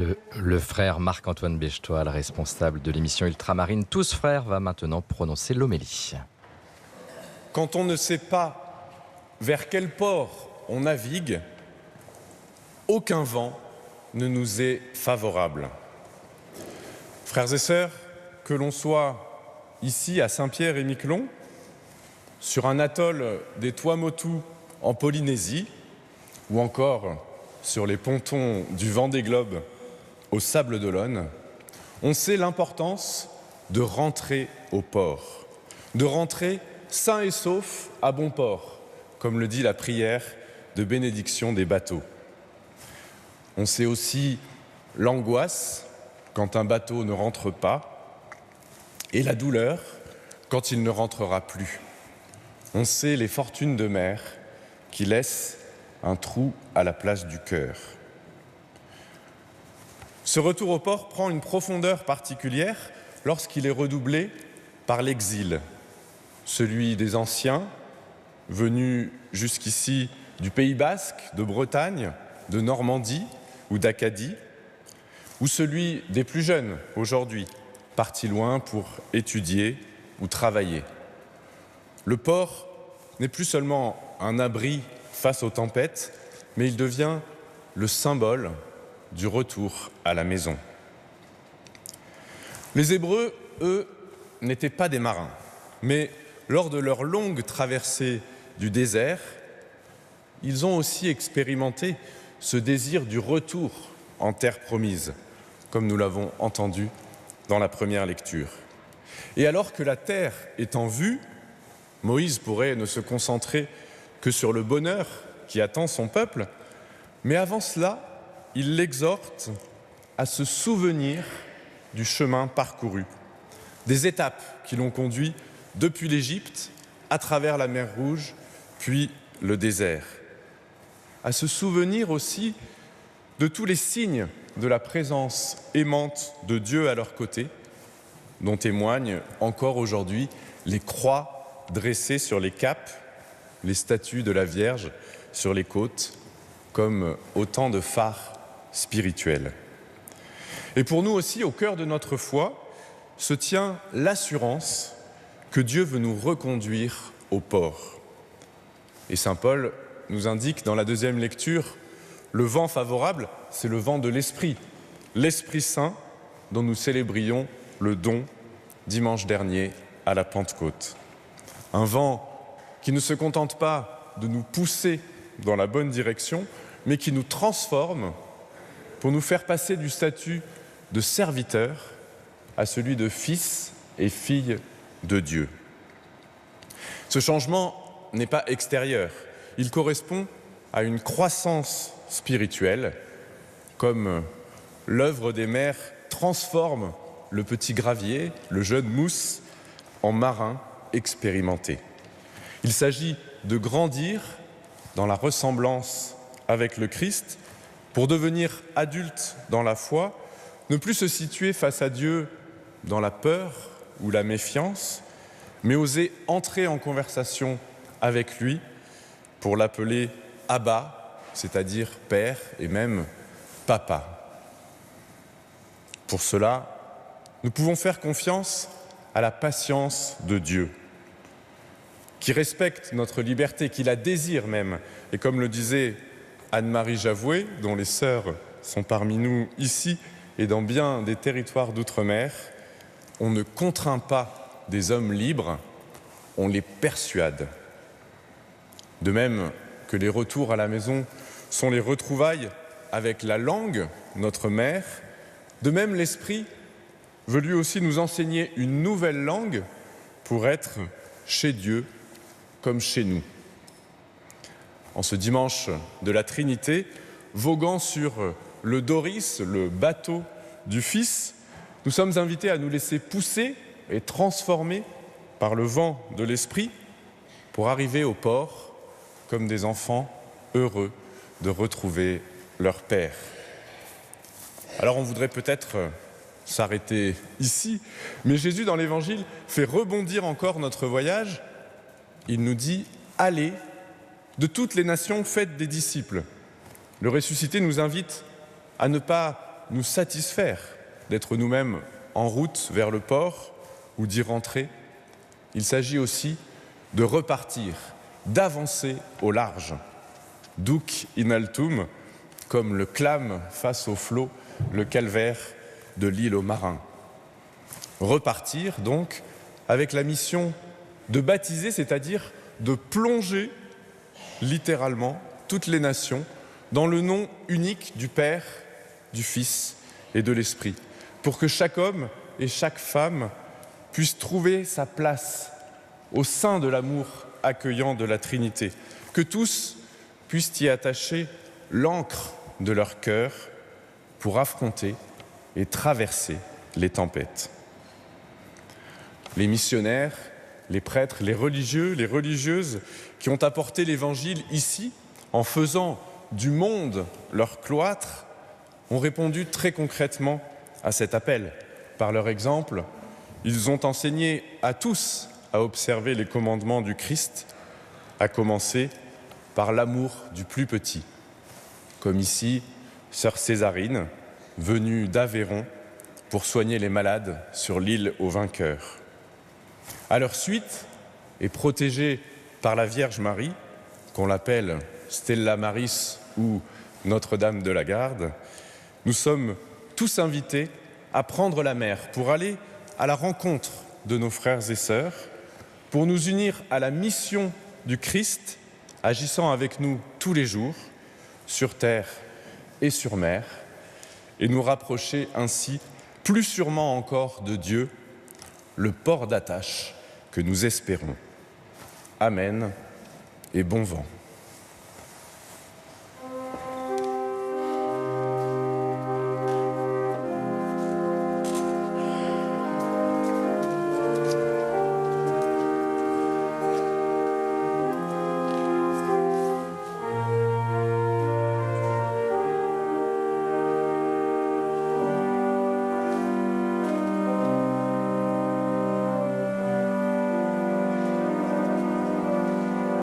Le frère Marc-Antoine Bechtois, le responsable de l'émission Ultramarine Tous Frères, va maintenant prononcer l'homélie. Quand on ne sait pas vers quel port on navigue, aucun vent ne nous est favorable. Frères et sœurs, que l'on soit ici à Saint-Pierre-et-Miquelon, sur un atoll des Tuamotu en Polynésie, ou encore sur les pontons du Vendée Globe au Sable d'Olonne, on sait l'importance de rentrer au port, de rentrer sain et sauf à bon port, comme le dit la prière de bénédiction des bateaux. On sait aussi l'angoisse quand un bateau ne rentre pas et la douleur quand il ne rentrera plus. On sait les fortunes de mer qui laissent un trou à la place du cœur. Ce retour au port prend une profondeur particulière lorsqu'il est redoublé par l'exil, celui des anciens venus jusqu'ici du Pays basque, de Bretagne, de Normandie ou d'Acadie, ou celui des plus jeunes aujourd'hui, partis loin pour étudier ou travailler. Le port n'est plus seulement un abri face aux tempêtes, mais il devient le symbole du retour à la maison. Les Hébreux, eux, n'étaient pas des marins, mais lors de leur longue traversée du désert, ils ont aussi expérimenté ce désir du retour en terre promise, comme nous l'avons entendu dans la première lecture. Et alors que la terre est en vue, Moïse pourrait ne se concentrer que sur le bonheur qui attend son peuple, mais avant cela, il l'exhorte à se souvenir du chemin parcouru, des étapes qui l'ont conduit depuis l'Égypte, à travers la mer Rouge, puis le désert. À se souvenir aussi de tous les signes de la présence aimante de Dieu à leur côté, dont témoignent encore aujourd'hui les croix dressées sur les capes, les statues de la Vierge sur les côtes, comme autant de phares spirituels. Et pour nous aussi, au cœur de notre foi, se tient l'assurance que Dieu veut nous reconduire au port. Et saint Paul nous indique dans la deuxième lecture, le vent favorable, c'est le vent de l'Esprit, l'Esprit Saint dont nous célébrions le don dimanche dernier à la Pentecôte. Un vent qui ne se contente pas de nous pousser dans la bonne direction, mais qui nous transforme pour nous faire passer du statut de serviteur à celui de fils et fille de Dieu. Ce changement n'est pas extérieur, il correspond à une croissance spirituelle, comme l'œuvre des mères transforme le petit gravier, le jeune mousse, en marin expérimenté. Il s'agit de grandir dans la ressemblance avec le Christ pour devenir adulte dans la foi, ne plus se situer face à Dieu dans la peur ou la méfiance, mais oser entrer en conversation avec lui pour l'appeler Abba, c'est-à-dire Père et même Papa. Pour cela, nous pouvons faire confiance à la patience de Dieu, qui respecte notre liberté, qui la désire même. Et comme le disait Anne-Marie Javoué, dont les sœurs sont parmi nous ici et dans bien des territoires d'outre-mer, on ne contraint pas des hommes libres, on les persuade. De même que les retours à la maison sont les retrouvailles avec la langue, notre mère, de même l'Esprit veut lui aussi nous enseigner une nouvelle langue pour être chez Dieu comme chez nous. En ce dimanche de la Trinité, voguant sur le Doris, le bateau du Fils, nous sommes invités à nous laisser pousser et transformer par le vent de l'Esprit pour arriver au port comme des enfants heureux de retrouver leur Père. Alors on voudrait peut-être s'arrêter ici, mais Jésus dans l'Évangile fait rebondir encore notre voyage. Il nous dit « Allez, de toutes les nations, faites des disciples ». Le ressuscité nous invite à ne pas nous satisfaire d'être nous-mêmes en route vers le port ou d'y rentrer. Il s'agit aussi de repartir, d'avancer au large. Duc in altum, comme le clame face au flot le calvaire de l'île aux marins. Repartir donc avec la mission de baptiser, c'est-à-dire de plonger littéralement toutes les nations dans le nom unique du Père, du Fils et de l'Esprit, pour que chaque homme et chaque femme puisse trouver sa place au sein de l'amour accueillant de la Trinité, que tous puissent y attacher l'ancre de leur cœur pour affronter et traverser les tempêtes. Les missionnaires, les prêtres, les religieux, les religieuses qui ont apporté l'Évangile ici, en faisant du monde leur cloître, ont répondu très concrètement à cet appel. Par leur exemple, ils ont enseigné à tous à observer les commandements du Christ, à commencer par l'amour du plus petit. Comme ici, sœur Césarine, venue d'Aveyron pour soigner les malades sur l'île aux vainqueurs. À leur suite, et protégée par la Vierge Marie, qu'on l'appelle Stella Maris ou Notre-Dame de la Garde, nous sommes tous invités à prendre la mer pour aller à la rencontre de nos frères et sœurs, pour nous unir à la mission du Christ, agissant avec nous tous les jours, sur terre et sur mer, et nous rapprocher ainsi plus sûrement encore de Dieu, le port d'attache que nous espérons. Amen et bon vent.